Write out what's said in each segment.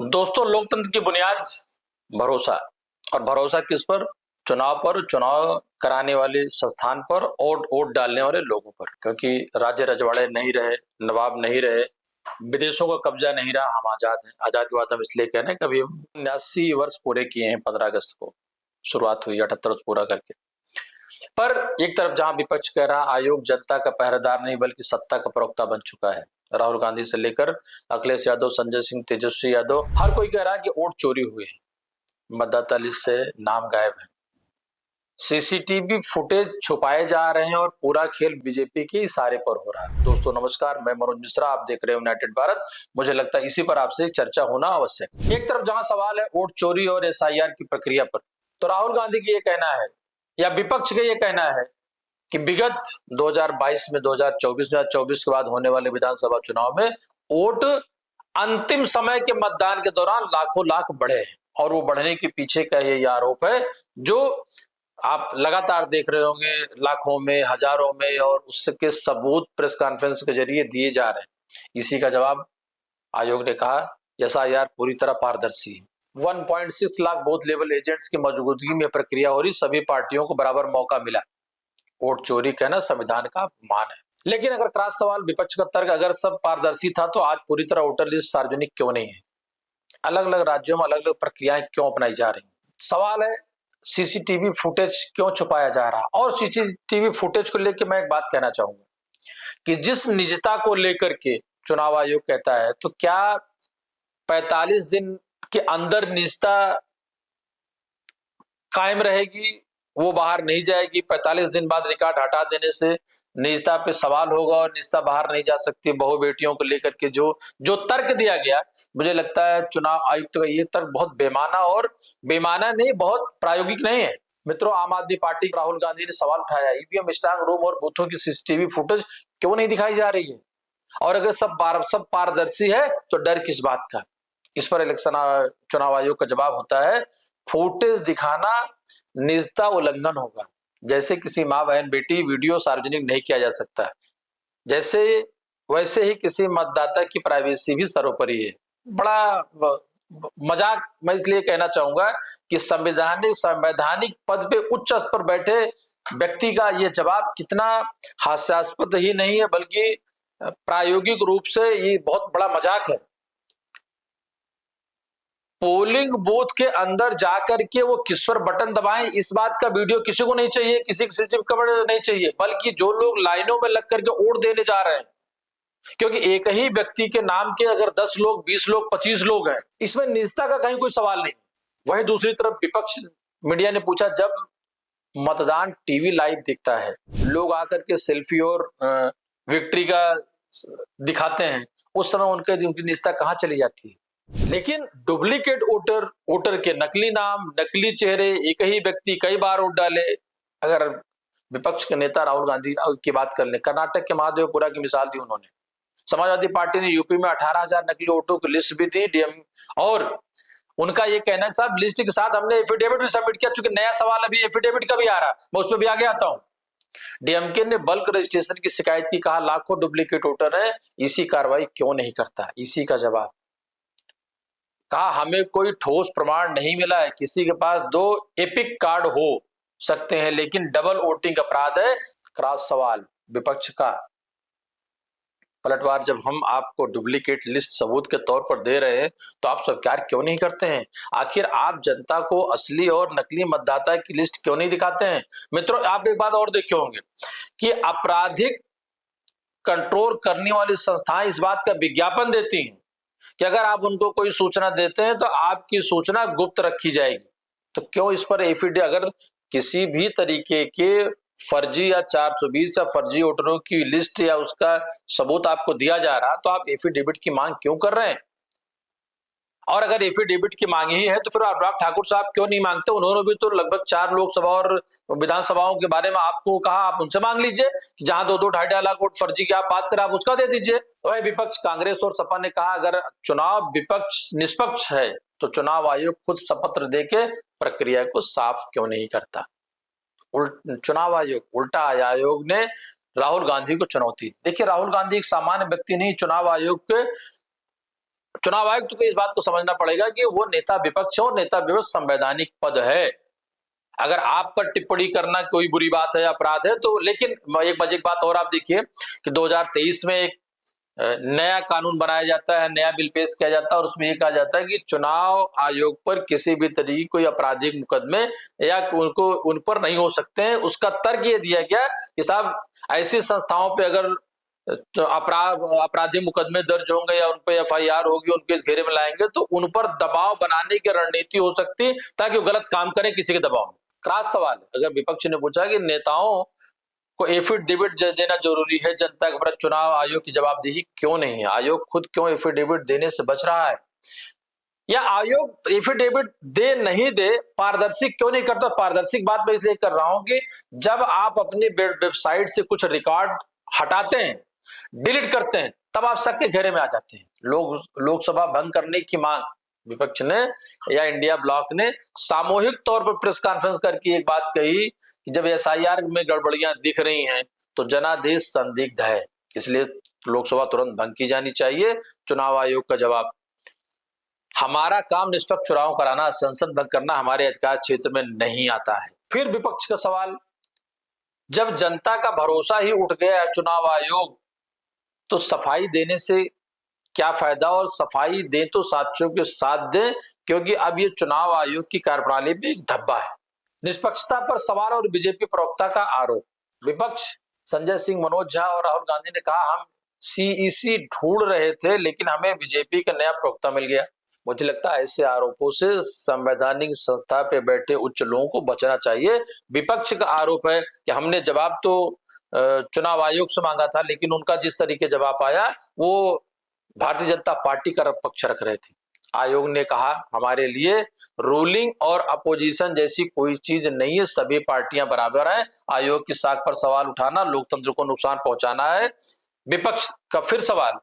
दोस्तों, लोकतंत्र की बुनियाद भरोसा। और भरोसा किस पर? चुनाव पर, चुनाव कराने वाले संस्थान पर और वोट डालने वाले लोगों पर। क्योंकि राज्य रजवाड़े नहीं रहे, नवाब नहीं रहे, विदेशों का कब्जा नहीं रहा, हम आजाद हैं। आजाद की बात हम इसलिए कह रहे हैं, कभी हम 79 वर्ष पूरे किए हैं। 15 अगस्त को शुरुआत हुई, 78 वर्ष पूरा करके। पर एक तरफ जहां विपक्ष कह रहा आयोग जनता का पहरेदार नहीं बल्कि सत्ता का प्रवक्ता बन चुका है, राहुल गांधी से लेकर अखिलेश यादव, संजय सिंह, तेजस्वी यादव, हर कोई कह रहा है कि वोट चोरी हुए हैं, मतदाता लिस्ट से नाम गायब है, सीसीटीवी फुटेज छुपाए जा रहे हैं और पूरा खेल बीजेपी के इशारे पर हो रहा है। दोस्तों नमस्कार, मैं मनोज मिश्रा, आप देख रहे हो यूनाइटेड भारत। मुझे लगता है इसी पर आपसे चर्चा होना आवश्यक है। एक तरफ जहां सवाल है वोट चोरी और एसआईआर की प्रक्रिया पर, तो राहुल गांधी की ये कहना है या विपक्ष का ये कहना है कि विगत 2022 में, 2024 के बाद होने वाले विधानसभा चुनाव में वोट अंतिम समय के मतदान के दौरान लाखों लाख बढ़े हैं। और वो बढ़ने के पीछे का ये आरोप है जो आप लगातार देख रहे होंगे, लाखों में, हजारों में, और उसके सबूत प्रेस कॉन्फ्रेंस के जरिए दिए जा रहे हैं। इसी का जवाब आयोग ने कहा, एसआईआर पूरी तरह पारदर्शी है। 1.6 लाख बूथ लेवल एजेंट्स की मौजूदगी में प्रक्रिया हो रही, सभी पार्टियों को बराबर मौका मिला। वोट चोरी कहना संविधान का अपमान है। लेकिन अगर क्रॉस सवाल, विपक्ष का तर्क, अगर सब पारदर्शी था तो आज पूरी तरह वोटर लिस्ट सार्वजनिक क्यों नहीं है? अलग अलग राज्यों में अलग अलग प्रक्रियाएं क्यों अपनाई जा रही? सवाल है सीसीटीवी फुटेज क्यों छुपाया जा रहा? और सीसीटीवी फुटेज को लेकर मैं एक बात कहना चाहूंगा कि जिस निजता को लेकर के चुनाव आयोग कहता है, तो क्या 45 दिन के अंदर निजता कायम रहेगी, वो बाहर नहीं जाएगी? 45 दिन बाद रिकॉर्ड हटा देने से निजता पे सवाल होगा और निजता बाहर नहीं जा सकती। बहु बेटियों को लेकर के जो तर्क दिया गया, मुझे लगता है चुनाव आयुक्त का ये तर्क बहुत बेमाना, और बेमाना नहीं, बहुत प्रायोगिक नहीं है। मित्रों, आम आदमी पार्टी राहुल गांधी ने सवाल उठाया, ईवीएम स्ट्रांग रूम और बूथों की सीसीटीवी फुटेज क्यों नहीं दिखाई जा रही है? और अगर सब पारदर्शी है तो डर किस बात का? इस पर चुनाव आयोग का जवाब होता है, फुटेज दिखाना निजता उल्लंघन होगा। जैसे किसी माँ बहन बेटी वीडियो सार्वजनिक नहीं किया जा सकता, वैसे ही किसी मतदाता की प्राइवेसी भी सर्वोपरि है। बड़ा मजाक मैं इसलिए कहना चाहूंगा कि संवैधानिक पद पे उच्च स्तर पर बैठे व्यक्ति का यह जवाब कितना हास्यास्पद ही नहीं है, बल्कि प्रायोगिक रूप से ये बहुत बड़ा मजाक है। पोलिंग बूथ के अंदर जाकर के वो किस पर बटन दबाएं, इस बात का वीडियो किसी को नहीं चाहिए, किसी की सीसीटीवी कवर नहीं चाहिए, बल्कि जो लोग लाइनों में लग करके वोट देने जा रहे हैं। क्योंकि एक ही व्यक्ति के नाम के अगर 10 लोग, 20 लोग, 25 लोग हैं, इसमें निजता का कहीं कोई सवाल नहीं। वहीं दूसरी तरफ विपक्ष मीडिया ने पूछा, जब मतदान टीवी लाइव दिखता है, लोग आकर के सेल्फी और विक्ट्री का दिखाते हैं, उस समय उनकी निजता कहां चली जाती है? लेकिन डुप्लीकेट वोटर के नकली नाम, नकली चेहरे, एक ही व्यक्ति कई बार वोट डाले। अगर विपक्ष के नेता राहुल गांधी की बात कर ले, कर्नाटक के महादेवपुरा की मिसाल दी उन्होंने। समाजवादी पार्टी ने यूपी में 18,000 नकली वोटों की लिस्ट भी दी डीएम, और उनका ये कहना है, साहब लिस्ट के साथ हमने एफिडेविट भी सबमिट किया। चूंकि नया सवाल अभी एफिडेविट का भी आ रहा, मैं उस पर भी आगे आता हूं। डीएमके ने बल्क रजिस्ट्रेशन की शिकायत की, कहा लाखों डुप्लीकेट वोटर है, इसी कार्रवाई क्यों नहीं करता? इसी का जवाब, कहा हमें कोई ठोस प्रमाण नहीं मिला है। किसी के पास 2 एपिक कार्ड हो सकते हैं, लेकिन डबल वोटिंग अपराध है। क्रॉस सवाल विपक्ष का पलटवार, जब हम आपको डुप्लीकेट लिस्ट सबूत के तौर पर दे रहे हैं तो आप स्वीकार क्यों नहीं करते हैं? आखिर आप जनता को असली और नकली मतदाता की लिस्ट क्यों नहीं दिखाते हैं? मित्रों, आप एक बात और देखे होंगे कि आपराधिक कंट्रोल करने वाली संस्थाएं इस बात का विज्ञापन देती हैं कि अगर आप उनको कोई सूचना देते हैं तो आपकी सूचना गुप्त रखी जाएगी। तो क्यों इस पर एफिडेविट, अगर किसी भी तरीके के फर्जी या 420 या फर्जी वोटरों की लिस्ट या उसका सबूत आपको दिया जा रहा, तो आप एफिडेविट की मांग क्यों कर रहे हैं? और अगर एफिडेविट की मांग ही है तो फिर अनुराग ठाकुर साहब क्यों नहीं मांगते? उन्होंने भी तो लगभग 4 लोकसभा और विधानसभाओं के बारे में आपको कहा, आप उनसे मांग लीजिए कि जहां 2-2, 2.5 लाख वोट फर्जी की आप बात करें, आप उसका दे दीजिए। वही विपक्ष कांग्रेस और सपा ने कहा, अगर चुनाव विपक्ष निष्पक्ष है तो चुनाव आयोग खुद शपथ देके प्रक्रिया को साफ क्यों नहीं करता? चुनाव आयोग उल्टा आयोग ने राहुल गांधी को चुनौती दी। देखिए, राहुल गांधी एक सामान्य व्यक्ति नहीं, चुनाव आयोग के चुनाव आयुक्त को इस बात को समझना पड़ेगा कि वो नेता विपक्ष और नेता विपक्ष संवैधानिक पद है। अगर आप पर टिप्पणी करना कोई बुरी बात है, अपराध है, तो लेकिन एक बात और आप देखिए कि 2023 में एक नया कानून बनाया जाता है, नया बिल पेश किया जाता है और उसमें यह कहा जाता है कि चुनाव आयोग पर किसी भी तरीके कोई आपराधिक मुकदमे या उनको उन पर नहीं हो सकते हैं। उसका तर्क ये दिया गया कि साहब ऐसी संस्थाओं पे अगर तो आपराधिक मुकदमे दर्ज होंगे या उन पर FIR होगी, उनके घेरे में लाएंगे तो उन पर दबाव बनाने की रणनीति हो सकती है ताकि वो गलत काम करें किसी के दबाव में। क्रॉस सवाल अगर विपक्ष ने पूछा कि नेताओं को एफिडेविट देना जरूरी है जनता के प्रति, चुनाव आयोग की जवाबदेही क्यों नहीं है? आयोग खुद क्यों एफिडेविट देने से बच रहा है? या आयोग एफिडेविट दे नहीं दे, पारदर्शी क्यों नहीं करता? पारदर्शी बात मैं इसलिए कर रहा हूं कि जब आप अपनी वेबसाइट से कुछ रिकॉर्ड हटाते हैं, डिलीट करते हैं, तब आप सबके घेरे में आ जाते हैं। लोकसभा भंग करने की मांग विपक्ष ने या इंडिया ब्लॉक ने सामूहिक तौर पर प्रेस कॉन्फ्रेंस करके एक बात कही कि जब SIR में गड़बड़ियां दिख रही हैं तो जनादेश संदिग्ध है, इसलिए लोकसभा तुरंत भंग की जानी चाहिए। चुनाव आयोग का जवाब, हमारा काम निष्पक्ष चुनाव कराना, संसद भंग करना हमारे अधिकार क्षेत्र में नहीं आता है। फिर विपक्ष का सवाल, जब जनता का भरोसा ही उठ गया है चुनाव आयोग, तो सफाई देने से क्या फायदा? और सफाई दे तो साथियों के साथ दें, क्योंकि अब ये चुनाव आयोग की कार्यप्रणाली में एक धब्बा है। निष्पक्षता पर सवाल और बीजेपी प्रवक्ता का आरोप। विपक्ष संजय सिंह, मनोज झा और राहुल गांधी ने कहा हम CEC ढूंढ रहे थे लेकिन हमें बीजेपी का नया प्रवक्ता मिल गया। मुझे लगता है ऐसे आरोपों से संवैधानिक संस्था पे बैठे उच्च लोगों को बचना चाहिए। विपक्ष का आरोप है कि हमने जवाब तो चुनाव आयोग से मांगा था, लेकिन उनका जिस तरीके जवाब आया वो भारतीय जनता पार्टी का पक्ष रख रहे थे। आयोग ने कहा हमारे लिए रूलिंग और अपोजिशन जैसी कोई चीज नहीं है, सभी पार्टियां बराबर हैं। आयोग की साख पर सवाल उठाना लोकतंत्र को नुकसान पहुंचाना है। विपक्ष का फिर सवाल,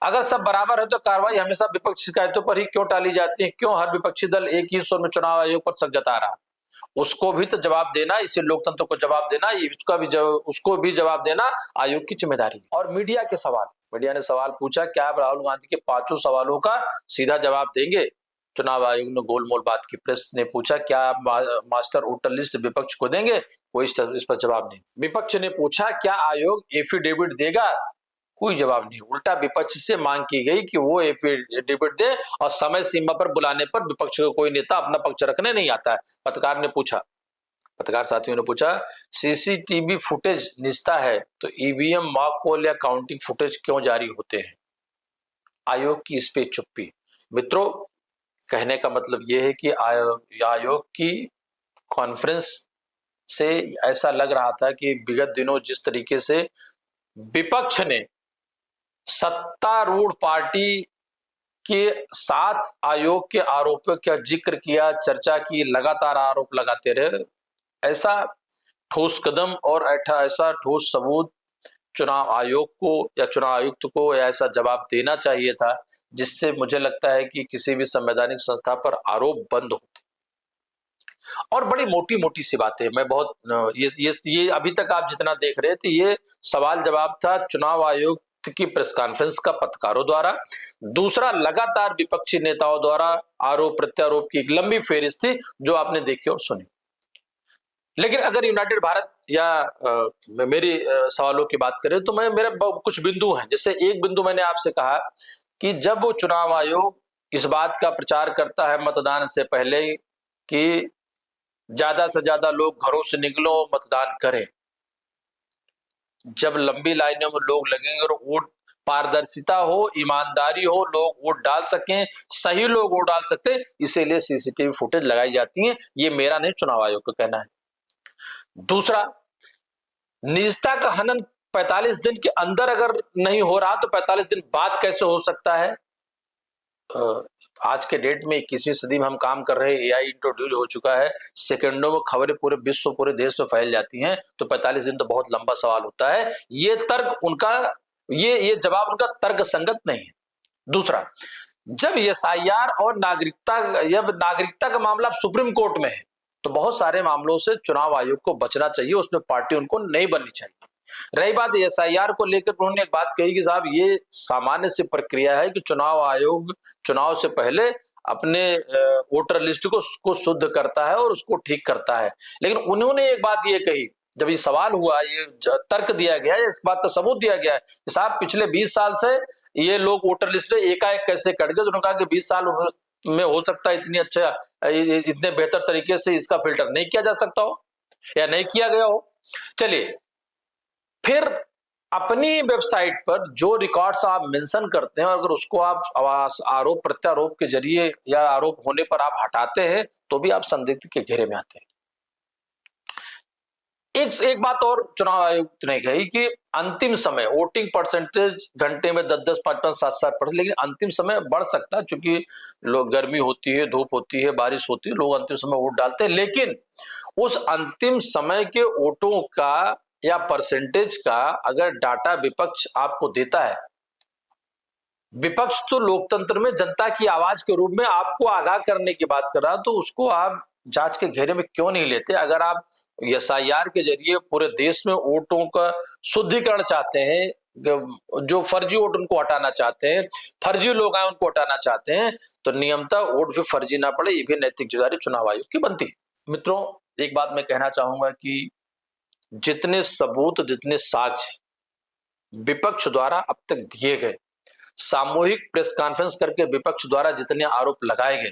अगर सब बराबर है तो कार्रवाई हमेशा विपक्ष शिकायतों पर ही क्यों टाली जाती है? क्यों हर विपक्षी दल एक ही स्वर में चुनाव आयोग पर शक जता रहा? उसको भी तो जवाब देना, इसे लोकतंत्र को जवाब देना, उसको भी जवाब देना आयोग की जिम्मेदारी है। और मीडिया के सवाल, मीडिया ने सवाल पूछा क्या आप राहुल गांधी के 5 सवालों का सीधा जवाब देंगे? चुनाव आयोग ने गोलमोल बात की। प्रेस ने पूछा क्या आप मास्टर वोटर लिस्ट विपक्ष को देंगे? कोई इस पर जवाब नहीं। विपक्ष ने पूछा क्या आयोग एफिडेविट देगा? कोई जवाब नहीं। उल्टा विपक्ष से मांग की गई कि वो एफिडेविट दे और समय सीमा पर बुलाने पर विपक्ष का कोई नेता अपना पक्ष रखने नहीं आता है। पत्रकार साथियों ने पूछा CCTV फुटेज निजता है तो EVM मॉक पोल या काउंटिंग फुटेज क्यों जारी होते हैं? आयोग की इस पे चुप्पी। मित्रों, कहने का मतलब यह है कि आयोग की कॉन्फ्रेंस से ऐसा लग रहा था कि विगत दिनों जिस तरीके से विपक्ष ने सत्तारूढ़ पार्टी के साथ आयोग के आरोपों का जिक्र किया, चर्चा की, लगातार आरोप लगाते रहे, ऐसा ठोस कदम और ऐसा ठोस सबूत चुनाव आयोग को या चुनाव आयुक्त को ऐसा जवाब देना चाहिए था जिससे मुझे लगता है कि किसी भी संवैधानिक संस्था पर आरोप बंद होते। और बड़ी मोटी मोटी सी बातें, मैं बहुत ये अभी तक आप जितना देख रहे थे ये सवाल जवाब था चुनाव आयोग की प्रेस कॉन्फ्रेंस का पत्रकारों द्वारा। दूसरा, लगातार विपक्षी नेताओं द्वारा आरोप प्रत्यारोप की एक लंबी फेहरिस्त थी जो आपने देखी और सुनी। लेकिन अगर यूनाइटेड भारत या मेरी सवालों की बात करें तो मेरे कुछ बिंदु हैं। जैसे एक बिंदु मैंने आपसे कहा कि जब वो चुनाव आयोग इस बात का प्रचार करता है मतदान से पहले कि ज्यादा से ज्यादा लोग घरों से निकलो मतदान करें, जब लंबी लाइनों में लोग लगेंगे और वोट पारदर्शिता हो, ईमानदारी हो, लोग वोट डाल सकें, सही लोग वोट डाल सकते, इसीलिए CCTV फुटेज लगाई जाती है। ये मेरा नहीं, चुनाव आयोग का कहना है। दूसरा, निजता का हनन 45 दिन के अंदर अगर नहीं हो रहा तो 45 दिन बाद कैसे हो सकता है? आज के डेट में 21वीं सदी में हम काम कर रहे हैं, AI इंट्रोड्यूस हो चुका है, सेकंडों में खबरें पूरे विश्व, पूरे देश में फैल जाती हैं, तो 45 दिन तो बहुत लंबा सवाल होता है। ये तर्क उनका, ये जवाब उनका तर्क संगत नहीं है। दूसरा, जब SIR और नागरिकता का मामला सुप्रीम कोर्ट में है तो बहुत सारे मामलों से चुनाव आयोग को बचना चाहिए, उसमें पार्टी उनको नहीं बननी चाहिए। रही बात एसआईआर को लेकर, उन्होंने एक बात कही कि साहब ये सामान्य सी प्रक्रिया है कि चुनाव आयोग चुनाव से पहले अपने वोटर लिस्ट को शुद्ध करता है और उसको ठीक करता है। लेकिन उन्होंने एक बात ये कही, जब ये सवाल हुआ, ये तर्क दिया गया, इस बात का सबूत दिया गया है कि साहब पिछले 20 साल से ये लोग वोटर लिस्ट में एकाएक कैसे कट गए। तो उन्होंने कहा कि 20 साल में हो सकता है इतने बेहतर तरीके से इसका फिल्टर नहीं किया जा सकता हो या नहीं किया गया हो। चलिए, फिर अपनी वेबसाइट पर जो रिकॉर्ड्स आप मेंशन करते हैं, अगर उसको आप आरोप प्रत्यारोप के जरिए या आरोप होने पर आप हटाते हैं तो भी आप संदिग्ध के घेरे में आते हैं। एक बात और चुनाव आयुक्त ने कही कि अंतिम समय वोटिंग परसेंटेज घंटे में 10-10, 5-5, 7-7%, लेकिन अंतिम समय बढ़ सकता है क्योंकि लोग, गर्मी होती है, धूप होती है, बारिश होती है, लोग अंतिम समय वोट डालते हैं। लेकिन उस अंतिम समय के वोटों का या परसेंटेज का अगर डाटा विपक्ष आपको देता है, विपक्ष तो लोकतंत्र में जनता की आवाज के रूप में आपको आगाह करने की बात कर रहा, तो उसको आप जांच के घेरे में क्यों नहीं लेते? अगर आप एसआईआर के जरिए पूरे देश में वोटों का शुद्धिकरण चाहते हैं, जो फर्जी वोट उनको हटाना चाहते हैं, फर्जी लोग आए उनको हटाना चाहते हैं, तो नियमतः वोट भी फर्जी ना पड़े, ये भी नैतिक जिम्मेदारी चुनाव आयोग की बनती है। मित्रों, एक बात मैं कहना चाहूंगा कि जितने सबूत, जितने साक्ष्य विपक्ष द्वारा अब तक दिए गए, सामूहिक प्रेस कॉन्फ्रेंस करके विपक्ष द्वारा जितने आरोप लगाए गए,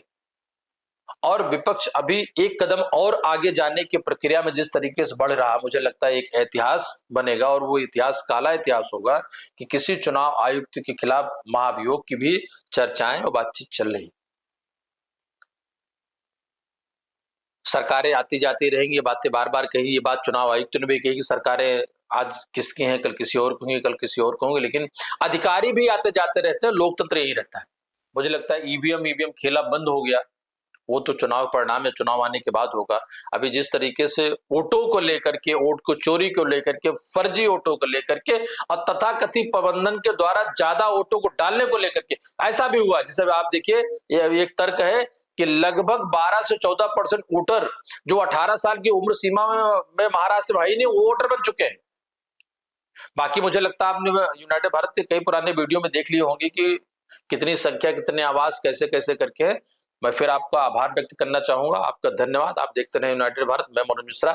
और विपक्ष अभी एक कदम और आगे जाने की प्रक्रिया में जिस तरीके से बढ़ रहा, मुझे लगता है एक इतिहास बनेगा, और वो इतिहास काला इतिहास होगा कि किसी चुनाव आयुक्त के खिलाफ महाभियोग की भी चर्चाएं और बातचीत चल रही। सरकारें आती जाती रहेंगी, ये बातें बार बार कही, ये बात चुनाव आयुक्त ने भी कही कि सरकारें आज किसकी हैं, कल किसी और को होंगी, कल किसी और को होंगे, लेकिन अधिकारी भी आते जाते रहते हैं, लोकतंत्र यही रहता है। मुझे लगता है ईवीएम खेला बंद हो गया, वो तो चुनाव परिणाम या चुनाव आने के बाद होगा। अभी जिस तरीके से वोटों को लेकर के, वोट को चोरी को लेकर के, फर्जी वोटों को लेकर के और तथाकथित प्रबंधन के द्वारा ज्यादा वोटों को डालने को लेकर के ऐसा भी हुआ, जैसे आप देखिए, एक तर्क है कि लगभग 12 से 14% वोटर जो 18 साल की उम्र सीमा में महाराष्ट्र भाई नहीं, वो वोटर बन चुके हैं। बाकी मुझे लगता है आपने यूनाइटेड भारत के कई पुराने वीडियो में देख लिए होंगे कि कितनी संख्या, कितने आवाज, कैसे कैसे करके। मैं फिर आपका आभार व्यक्त करना चाहूंगा। आपका धन्यवाद। आप देखते रहे यूनाइटेड भारत। मैं मनोज मिश्रा।